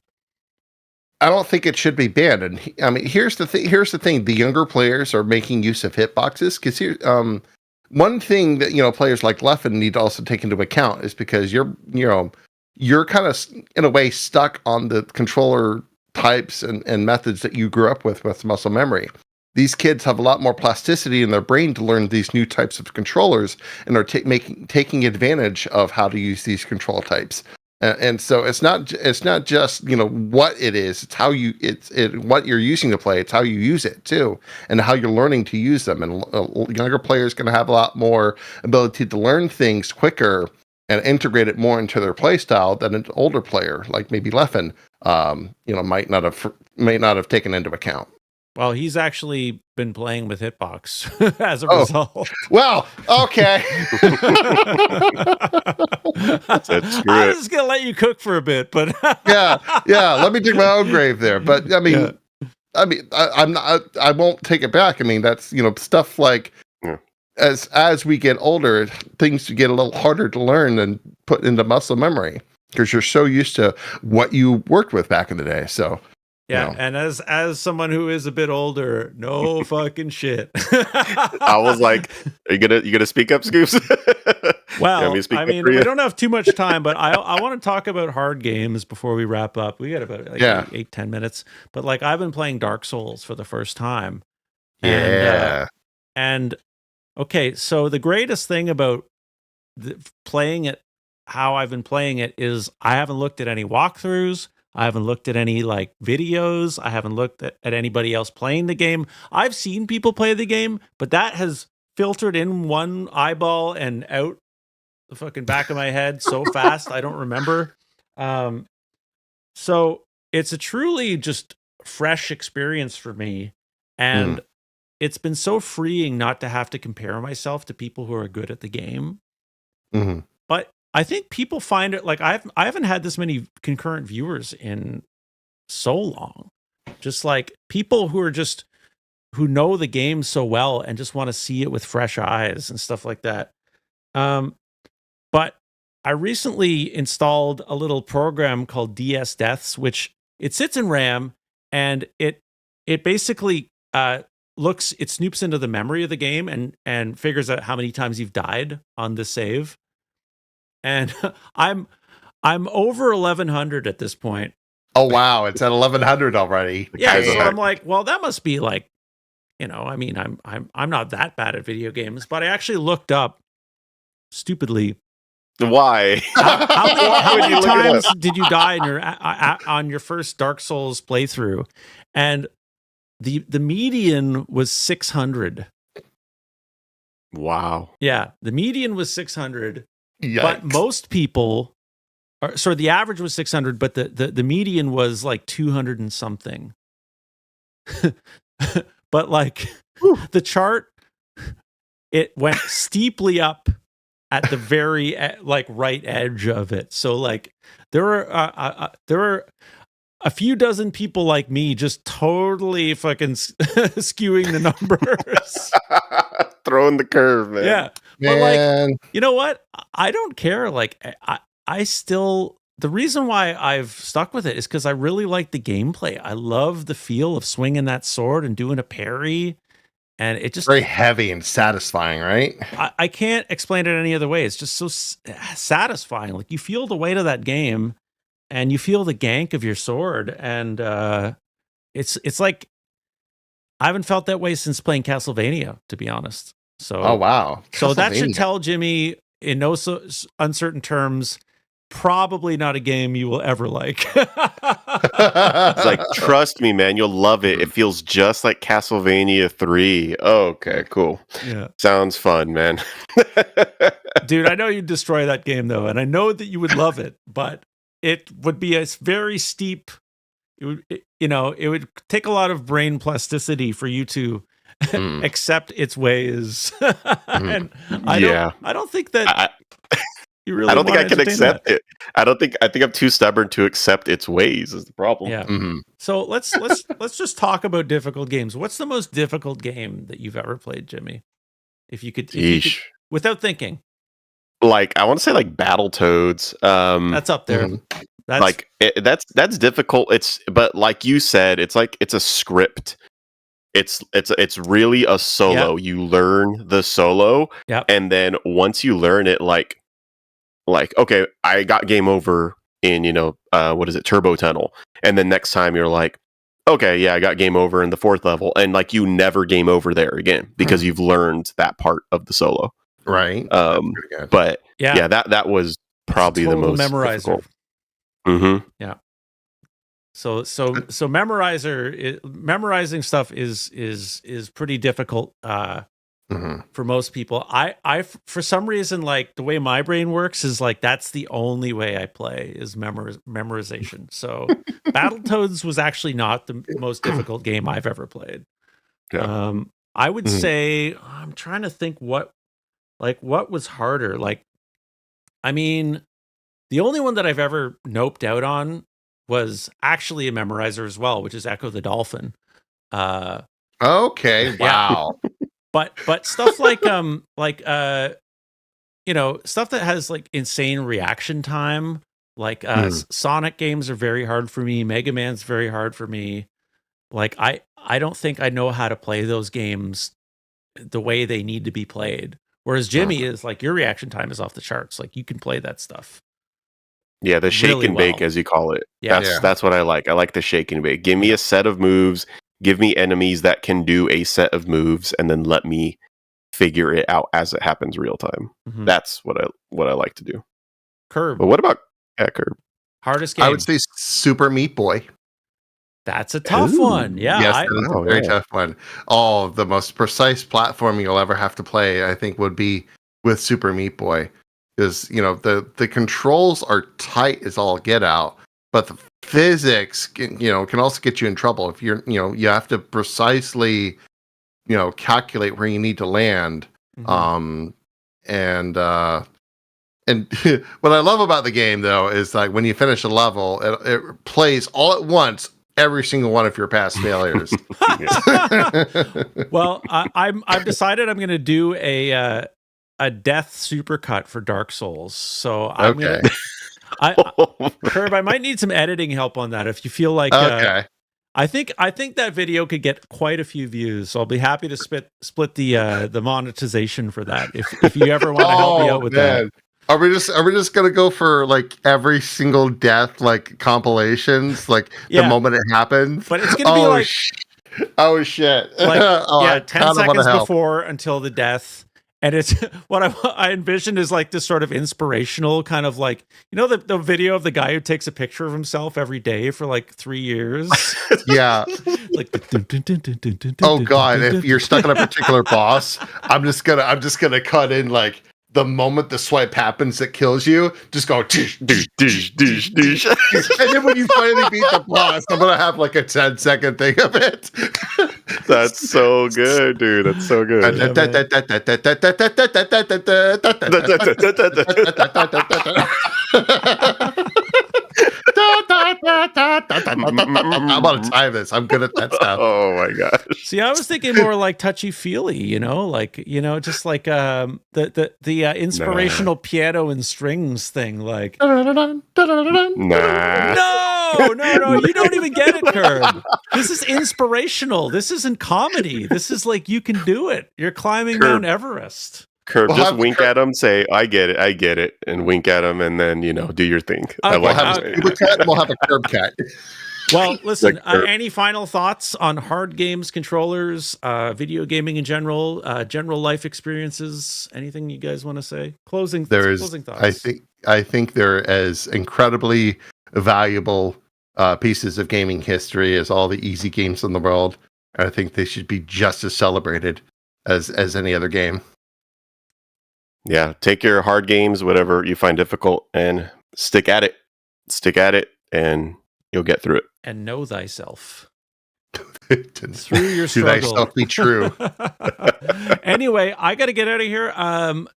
I don't think it should be banned. And I mean, here's the thing: the younger players are making use of hitboxes because here, one thing that players like Leffen need to also take into account is because you're kind of in a way stuck on the controller types and methods that you grew up with muscle memory. These kids have a lot more plasticity in their brain to learn these new types of controllers and are taking advantage of how to use these control types. And so it's not just what it is. It's how what you're using to play. It's how you use it too, and how you're learning to use them. And younger players going to have a lot more ability to learn things quicker and integrate it more into their play style than an older player like maybe Leffen might not have taken into account. Well, he's actually been playing with Hitbox as a result. Well, okay. I was just gonna let you cook for a bit, but yeah. Let me dig my own grave there. But I won't take it back. I mean, that's stuff like as we get older, things get a little harder to learn and put into muscle memory because you're so used to what you worked with back in the day. So. Yeah, and as someone who is a bit older, no fucking shit. I was like, "Are you gonna speak up, Scoops?" Well, I mean, we don't have too much time, but I want to talk about hard games before we wrap up. We got about 8-10 minutes, but like I've been playing Dark Souls for the first time. And okay, so the greatest thing about playing it, how I've been playing it, is I haven't looked at any walkthroughs. I haven't looked at any like videos. I haven't looked at anybody else playing the game. I've seen people play the game, but that has filtered in one eyeball and out the fucking back of my head so fast I don't remember. So it's a truly just fresh experience for me. And it's been so freeing not to have to compare myself to people who are good at the game. Mm-hmm. But I think people find it like I haven't had this many concurrent viewers in so long. Just like people who know the game so well and just want to see it with fresh eyes and stuff like that. But I recently installed a little program called DS Deaths, which it sits in RAM, and it basically it snoops into the memory of the game and figures out how many times you've died on the save. And I'm over 1100 at this point. Oh wow, it's at 1100 already. Yeah, so I'm like, well, that must be like, I mean, I'm not that bad at video games, but I actually looked up stupidly. Why? How many times did you die on your first Dark Souls playthrough? And the median was 600. Wow. Yeah, the median was 600. Yikes. But most people, the average was 600, but the median was like 200 and something. But like the chart, it went steeply up at the very right edge of it. So like there were a few dozen people like me just totally fucking skewing the numbers. Throwing the curve, man. Yeah. But like, you know what? I don't care. Like I still, the reason why I've stuck with it is because I really like the gameplay. I love the feel of swinging that sword and doing a parry. And it just very heavy and satisfying, right? I can't explain it any other way. It's just so satisfying. Like you feel the weight of that game and you feel the gank of your sword. And it's like, I haven't felt that way since playing Castlevania, to be honest. So, oh wow! So that should tell Jimmy in no uncertain terms, probably not a game you will ever like. It's like, trust me, man, you'll love it. It feels just like Castlevania 3. Okay, cool. Yeah, sounds fun, man. Dude, I know you'd destroy that game though, and I know that you would love it, but it would be a very steep. It would take a lot of brain plasticity for you to accept its ways. And I don't think that you really. I don't think I can accept it. I think I'm too stubborn to accept its ways is the problem. Yeah. So let's just talk about difficult games. What's the most difficult game that you've ever played, Jimmy? If you could without thinking. Like I want to say like Battletoads. That's up there. That's difficult. But like you said, it's like it's a script. It's really a solo. Yep. You learn the solo, and then once you learn it, like okay, I got game over in Turbo Tunnel, and then next time you're like, okay, yeah, I got game over in the 4th level, and like you never game over there again because you've learned that part of the solo, right? But that was probably the most memorizer. Difficult. Mm-hmm. Yeah. So memorizing stuff is pretty difficult for most people. I for some reason, like the way my brain works is like that's the only way I play is memorization. So Battletoads was actually not the most difficult game I've ever played. Yeah. I would say I'm trying to think what was harder. Like, I mean, the only one that I've ever noped out on was actually a memorizer as well, which is Echo the Dolphin. Okay, wow. But stuff like stuff that has like insane reaction time, like Sonic games are very hard for me. Mega Man's very hard for me. Like I don't think I know how to play those games the way they need to be played. Whereas Jimmy is like, your reaction time is off the charts. Like you can play that stuff. Yeah, the shake really and bake, as you call it. Yeah. That's what I like. I like the shake and bake. Give me a set of moves. Give me enemies that can do a set of moves, and then let me figure it out as it happens real time. Mm-hmm. That's what I like to do. Curb. But what about Curb? Hardest game? I would say Super Meat Boy. That's a tough one. Yeah. Yes, that's a very tough one. Oh, the most precise platform you'll ever have to play, I think, would be with Super Meat Boy. Because, the controls are tight as all get out, but the physics, can also get you in trouble. If you're, you have to precisely, calculate where you need to land. Mm-hmm. And what I love about the game, though, is like when you finish a level, it plays all at once every single one of your past failures. Well, I've decided I'm going to do a death supercut for Dark Souls. So I'm gonna. Herb, I might need some editing help on that. If you feel like, okay. I think that video could get quite a few views. So I'll be happy to split the monetization for that. If you ever want to help me out with that. Are we just gonna go for like every single death like compilations, like the moment it happens? But it's gonna be like oh shit. Like 10 seconds before until the death. And it's what I envisioned is like this sort of inspirational kind of like, you know, the video of the guy who takes a picture of himself every day for like 3 years. Yeah. Like oh god, if you're stuck on a particular boss, I'm just gonna cut in like the moment the swipe happens that kills you, just go dish, dish, dish, dish, dish. And then when you finally beat the boss, I'm gonna have like a 10-second thing of it. That's so good, dude. That's so good. I'm gonna time this. I'm good at that stuff. Oh my gosh. See, I was thinking more like touchy-feely, you know, like, you know, just like the inspirational piano and strings thing, like Nah. No, you don't even get it, Curb. This is inspirational. This isn't comedy. This is like, you can do it. You're climbing Mount Everest. Curb, just wink at him, say, I get it, and wink at him, and then, you know, do your thing. Okay, we'll have a Curb cat. Well, listen, any final thoughts on hard games, controllers, video gaming in general, general life experiences, anything you guys want to say? Closing thoughts. I think they're as incredibly valuable pieces of gaming history as all the easy games in the world. I think they should be just as celebrated as any other game. Yeah, take your hard games, whatever you find difficult, and stick at it. Stick at it, and you'll get through it. And know thyself. Through your struggle. To thyself be true. Anyway, I got to get out of here.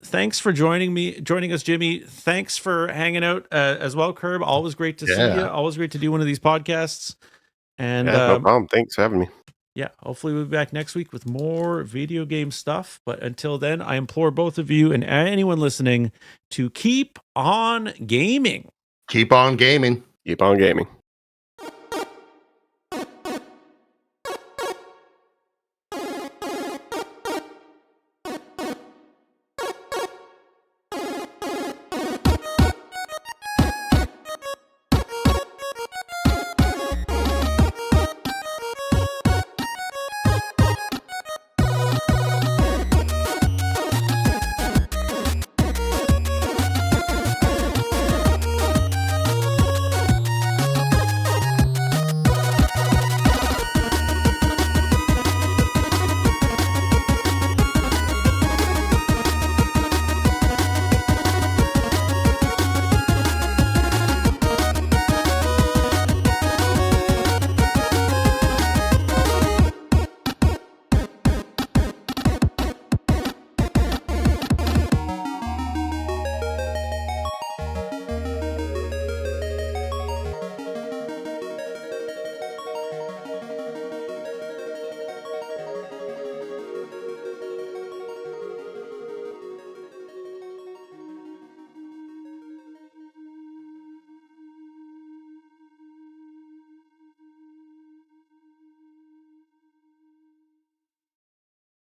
Thanks for joining us, Jimmy. Thanks for hanging out as well, Curb. Always great to see you. Always great to do one of these podcasts. And no problem. Thanks for having me. Yeah, hopefully we'll be back next week with more video game stuff. But until then, I implore both of you and anyone listening to keep on gaming. Keep on gaming. Keep on gaming.